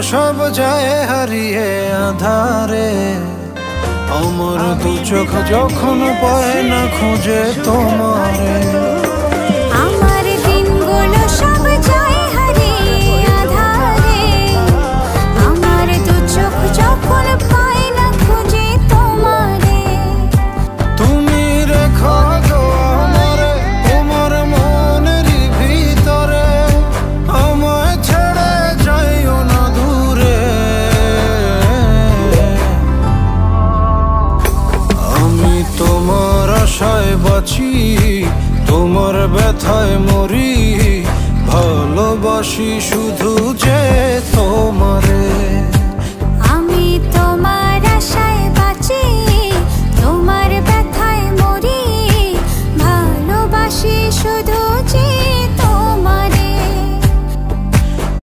সব যায় হারিয়ে আধারে। আমার দু চোখ যখন পায় না খুঁজে তোমারে। আমার দিনগুলো সব যায় হারিয়ে আঁধারে। আমার দু চোখ যখন পায় না খুঁজে তোমারে। তুমি রেখো গো আমারে তোমার মনের ভিতরে, আমায় ছেড়ে যাইও না দূরে। আমি তোমার আশায় বাঁচি, তোমার ব্যথায় মরি, ভালোবাসি শুধু যে তোমার।